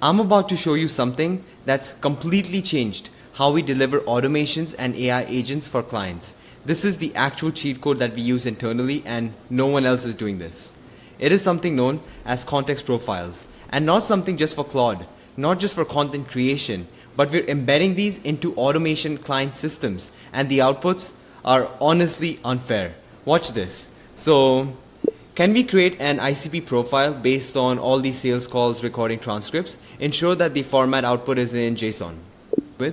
I'm about to show you something that's completely changed how we deliver automations and AI agents for clients. This is the actual cheat code that we use internally, and no one else is doing this. It is something known as context profiles, and not something just for Claude, not just for content creation, but we're embedding these into automation client systems, and the outputs are honestly unfair. Watch this. Can we create an ICP profile based on all these sales calls recording transcripts? Ensure that the format output is in JSON.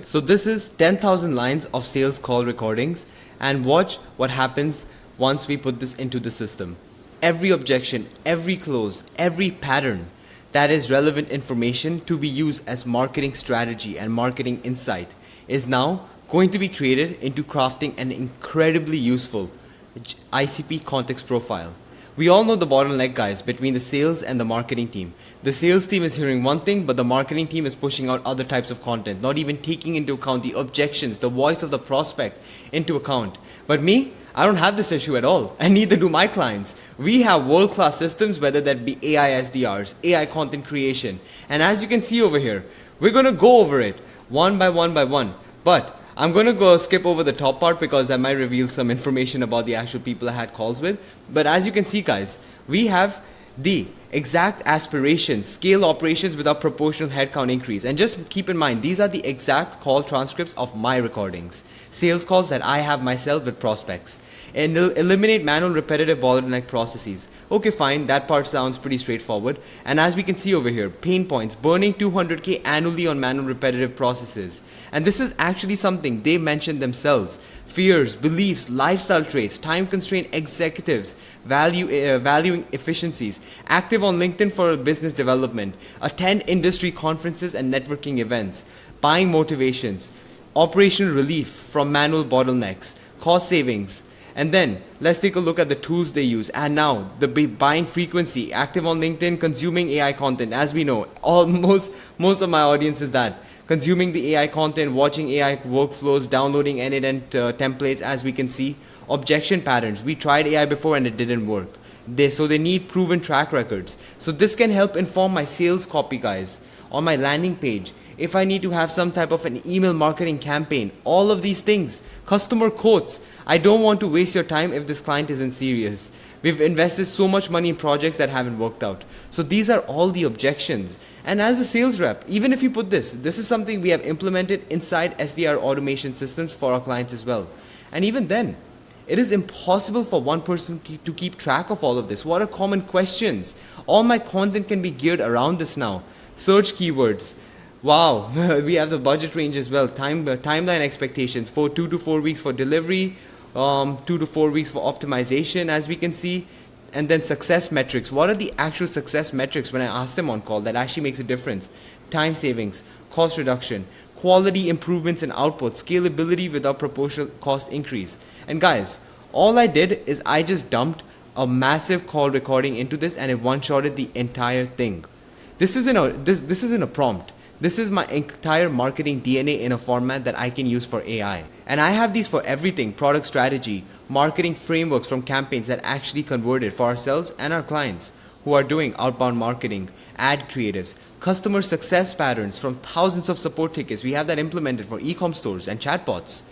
So this is 10,000 lines of sales call recordings, and watch what happens once we put this into the system. Every objection, every close, every pattern that is relevant information to be used as marketing strategy and marketing insight is now going to be created into crafting an incredibly useful ICP context profile. We all know the bottleneck, guys, between the sales and the marketing team. The sales team is hearing one thing, but the marketing team is pushing out other types of content, not even taking into account the objections, the voice of the prospect into account. But me, I don't have this issue at all, and neither do my clients. We have world-class systems, whether that be AI SDRs, AI content creation, and as you can see over here, we're going to go over it one by one. But I'm going to go skip over the top part because that might reveal some information about the actual people I had calls with. But as you can see, guys, we have the exact aspirations, scale operations without proportional headcount increase. And just keep in mind, these are the exact call transcripts of my recordings, sales calls that I have myself with prospects. And eliminate manual repetitive bottleneck processes. Okay, fine, that part sounds pretty straightforward. And as we can see over here, pain points, burning 200K annually on manual repetitive processes. And this is actually something they mentioned themselves. Fears, beliefs, lifestyle traits, time constrained executives, valuing efficiencies, active on LinkedIn for business development, attend industry conferences and networking events, buying motivations, operational relief from manual bottlenecks, cost savings. And then let's take a look at the tools they use. And now the buying frequency, active on LinkedIn, consuming AI content. As we know, most of my audience is that consuming the AI content, watching AI workflows, downloading end-to-end templates. As we can see, objection patterns. We tried AI before and it didn't work. So they need proven track records. So this can help inform my sales copy, guys, on my landing page. If I need to have some type of an email marketing campaign, all of these things, customer quotes. I don't want to waste your time if this client isn't serious. We've invested so much money in projects that haven't worked out. So these are all the objections. And as a sales rep, even if you put this is something we have implemented inside SDR automation systems for our clients as well. And even then, it is impossible for one person to keep track of all of this. What are common questions? All my content can be geared around this now. Search keywords. Wow, we have the budget range as well. Timeline expectations for 2 to 4 weeks for delivery, 2 to 4 weeks for optimization, as we can see. And then success metrics. What are the actual success metrics when I ask them on call that actually makes a difference? Time savings, cost reduction, quality improvements in output, scalability without proportional cost increase. And guys, all I did is I just dumped a massive call recording into this and it one-shotted the entire thing. This isn't a prompt. This is my entire marketing DNA in a format that I can use for AI. And I have these for everything: product strategy, marketing frameworks from campaigns that actually converted for ourselves and our clients who are doing outbound marketing, ad creatives, customer success patterns from thousands of support tickets. We have that implemented for e-com stores and chatbots.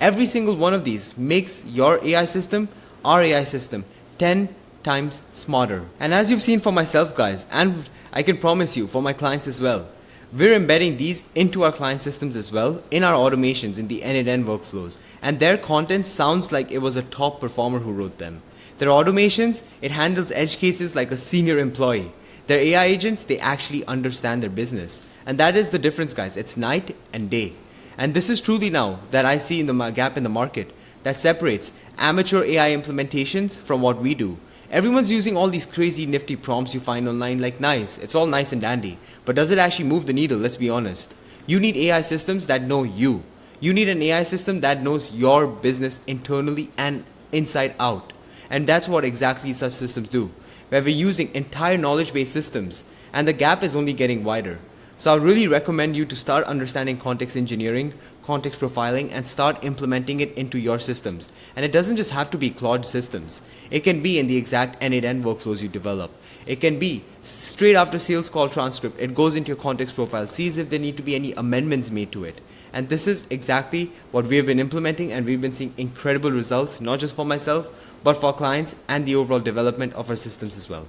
Every single one of these makes your AI system, our AI system, 10 times smarter. And as you've seen for myself, guys, and I can promise you for my clients as well, we're embedding these into our client systems as well, in our automations, in the end-to-end workflows. And their content sounds like it was a top performer who wrote them. Their automations, it handles edge cases like a senior employee. Their AI agents, they actually understand their business. And that is the difference, guys. It's night and day. And this is truly now that I see in the gap in the market that separates amateur AI implementations from what we do. Everyone's using all these crazy nifty prompts you find online, like nice. It's all nice and dandy. But does it actually move the needle? Let's be honest. You need AI systems that know you. You need an AI system that knows your business internally and inside out. And that's what exactly such systems do, where we're using entire knowledge-based systems. And the gap is only getting wider. So I really recommend you to start understanding context engineering, context profiling, and start implementing it into your systems. And it doesn't just have to be Claude systems. It can be in the exact end-to-end workflows you develop. It can be straight after sales call transcript. It goes into your context profile, sees if there need to be any amendments made to it. And this is exactly what we have been implementing, and we've been seeing incredible results, not just for myself, but for clients and the overall development of our systems as well.